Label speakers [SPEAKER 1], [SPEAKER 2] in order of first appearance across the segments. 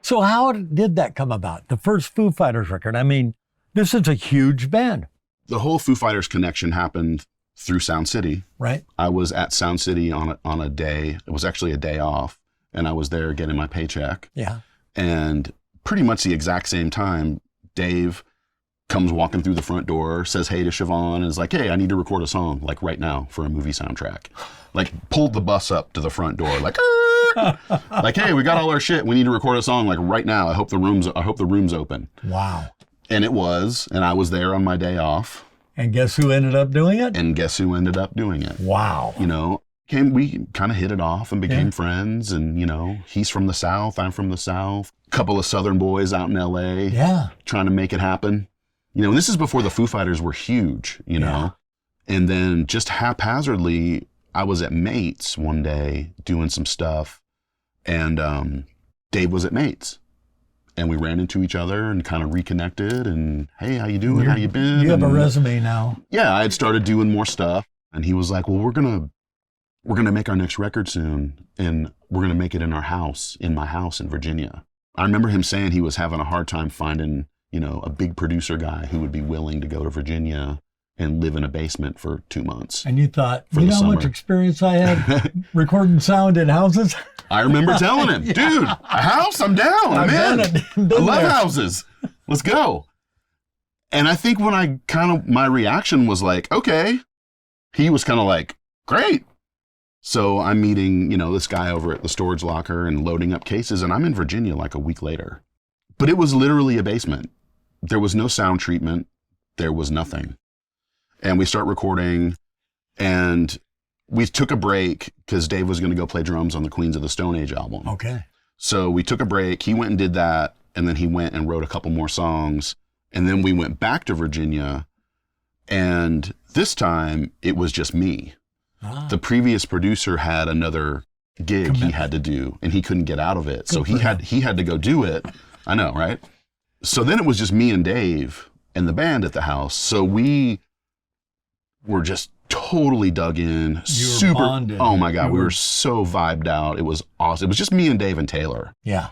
[SPEAKER 1] So how did that come about? The first Foo Fighters record. I mean, this is a huge band.
[SPEAKER 2] The whole Foo Fighters connection happened through Sound City.
[SPEAKER 1] Right.
[SPEAKER 2] I was at Sound City on a day. It was actually a day off, and I was there getting my paycheck.
[SPEAKER 1] Yeah.
[SPEAKER 2] And pretty much the exact same time, Dave comes walking through the front door, says hey to Siobhan, and is like, hey, I need to record a song, like right now for a movie soundtrack. Like pulled the bus up to the front door, like, like, hey, we got all our shit. We need to record a song like right now. I hope the room's open.
[SPEAKER 1] Wow.
[SPEAKER 2] And it was, and I was there on my day off.
[SPEAKER 1] And guess who ended up doing it?
[SPEAKER 2] And guess who ended up doing it?
[SPEAKER 1] Wow.
[SPEAKER 2] You know, we kind of hit it off and became friends. And, you know, he's from the South, I'm from the South. A couple of Southern boys out in LA.
[SPEAKER 1] Yeah.
[SPEAKER 2] Trying to make it happen. You know, and this is before the Foo Fighters were huge, you know. And then just haphazardly, I was at Mates one day doing some stuff. And Dave was at Mates. And we ran into each other and kind of reconnected and, hey, how you doing? How you been?
[SPEAKER 1] You have a resume now.
[SPEAKER 2] Yeah, I had started doing more stuff. And he was like, well, we're gonna make our next record soon. And we're gonna make it in my house in Virginia. I remember him saying he was having a hard time finding, you know, a big producer guy who would be willing to go to Virginia and live in a basement for 2 months.
[SPEAKER 1] And you thought, you know how much experience I had recording sound in houses?
[SPEAKER 2] I remember telling him, dude, a house, I'm down, I'm in. I love houses. Let's go. And I think when my reaction was like, okay, he was kind of like, great. So I'm meeting, you know, this guy over at the storage locker and loading up cases, and I'm in Virginia like a week later. But it was literally a basement. There was no sound treatment. There was nothing. And we start recording, and we took a break because Dave was going to go play drums on the Queens of the Stone Age album.
[SPEAKER 1] Okay.
[SPEAKER 2] So we took a break. He went and did that, and then he went and wrote a couple more songs. And then we went back to Virginia, and this time it was just me. Ah. The previous producer had another gig he had to do, and he couldn't get out of it. So he had to go do it. I know, right? So then it was just me and Dave and the band at the house. So we were just totally dug in. Super bonded. Oh my God, we were so vibed out. It was awesome. It was just me and Dave and Taylor.
[SPEAKER 1] Yeah.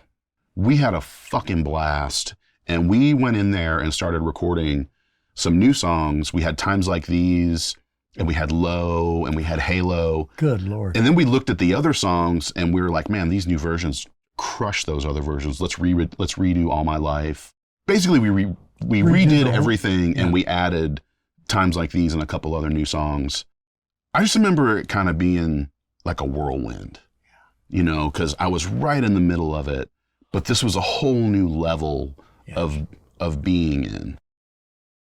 [SPEAKER 2] We had a fucking blast. And we went in there and started recording some new songs. We had Times Like These, and we had Low, and we had Halo.
[SPEAKER 1] Good Lord.
[SPEAKER 2] And then we looked at the other songs, and we were like, man, these new versions crush those other versions. Let's redo All My Life. Basically, we redid everything, and we added Times Like These and a couple other new songs. I just remember it kind of being like a whirlwind, you know, because I was right in the middle of it, but this was a whole new level of being in.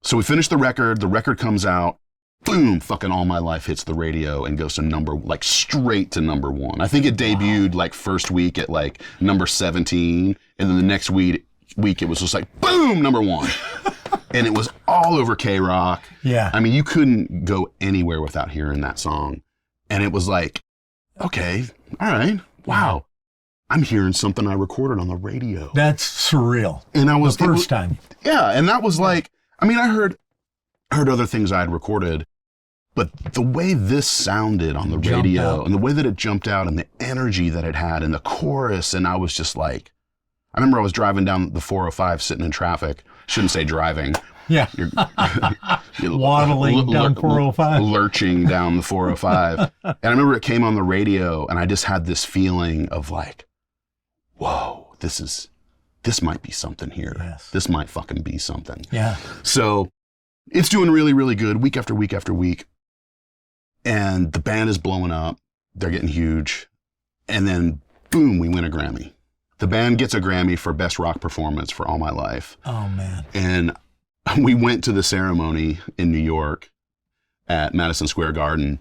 [SPEAKER 2] So we finished the record comes out, boom, fucking All My Life hits the radio and goes to straight to number one. I think it debuted like first week at like number 17, and then the next week it was just like, boom, number one. And it was all over K-Rock.
[SPEAKER 1] Yeah.
[SPEAKER 2] I mean, you couldn't go anywhere without hearing that song. And it was like, okay, all right, wow. I'm hearing something I recorded on the radio.
[SPEAKER 1] That's surreal.
[SPEAKER 2] And I was
[SPEAKER 1] the first time.
[SPEAKER 2] Yeah, and that was like, I mean, I heard other things I had recorded, but the way this sounded on the radio and the way that it jumped out and the energy that it had and the chorus, and I was just like, I remember I was driving down the 405 sitting in traffic. Shouldn't say driving.
[SPEAKER 1] Yeah. You're waddling down 405.
[SPEAKER 2] Lurching down the 405. And I remember it came on the radio, and I just had this feeling of like, whoa, this might be something here.
[SPEAKER 1] Yes.
[SPEAKER 2] This might fucking be something.
[SPEAKER 1] Yeah.
[SPEAKER 2] So it's doing really, really good week after week after week. And the band is blowing up. They're getting huge. And then boom, we win a Grammy. The band gets a Grammy for Best Rock Performance for All My Life.
[SPEAKER 1] Oh, man.
[SPEAKER 2] And we went to the ceremony in New York at Madison Square Garden.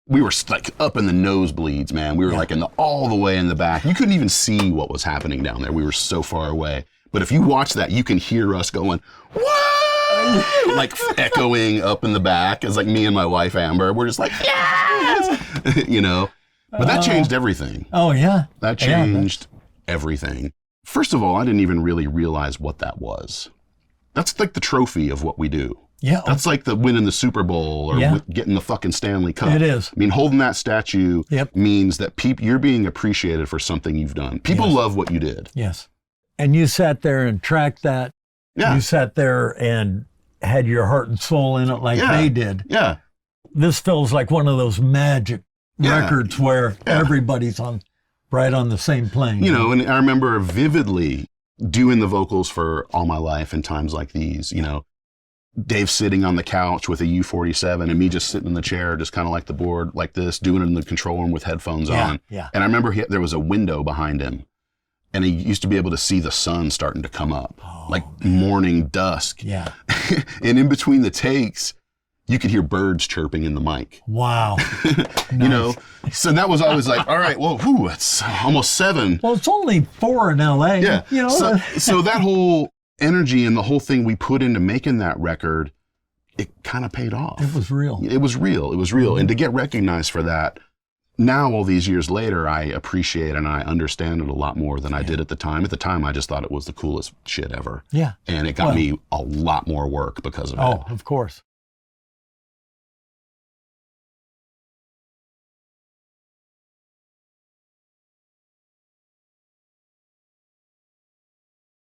[SPEAKER 2] We were like up in the nosebleeds, man. We were like all the way in the back. You couldn't even see what was happening down there. We were so far away. But if you watch that, you can hear us going, whoa! Like echoing up in the back. It's like me and my wife, Amber. We're just like, yes! You know? But that changed everything.
[SPEAKER 1] Oh, yeah.
[SPEAKER 2] That changed everything. First of all, I didn't even really realize what that was. That's like the trophy of what we do.
[SPEAKER 1] Yeah.
[SPEAKER 2] That's like the winning the Super Bowl or getting the fucking Stanley Cup.
[SPEAKER 1] It is.
[SPEAKER 2] I mean, holding that statue means that you're being appreciated for something you've done. People love what you did.
[SPEAKER 1] Yes. And you sat there and tracked that.
[SPEAKER 2] Yeah.
[SPEAKER 1] You sat there and had your heart and soul in it like they did.
[SPEAKER 2] Yeah.
[SPEAKER 1] This feels like one of those magic
[SPEAKER 2] Yeah.
[SPEAKER 1] records where
[SPEAKER 2] Yeah.
[SPEAKER 1] everybody's right on the same plane.
[SPEAKER 2] You know, and I remember vividly doing the vocals for All My Life in times like these, you know, Dave sitting on the couch with a U-47 and me just sitting in the chair, just kind of like the board, like this, doing it in the control room with headphones on.
[SPEAKER 1] Yeah.
[SPEAKER 2] And I remember there was a window behind him and he used to be able to see the sun starting to come up, like morning dusk.
[SPEAKER 1] Yeah.
[SPEAKER 2] And in between the takes, you could hear birds chirping in the mic.
[SPEAKER 1] Wow.
[SPEAKER 2] You know, so that was always like, all right, well, it's almost 7.
[SPEAKER 1] Well, it's only 4 in LA.
[SPEAKER 2] Yeah.
[SPEAKER 1] You know,
[SPEAKER 2] So that whole energy and the whole thing we put into making that record, it kind of paid off.
[SPEAKER 1] it was real.
[SPEAKER 2] It was real. It was real. And to get recognized for that, now all these years later, I appreciate and I understand it a lot more than I did at the time. At the time, I just thought it was the coolest shit ever.
[SPEAKER 1] Yeah.
[SPEAKER 2] And it got me a lot more work because of it.
[SPEAKER 1] Oh, of course.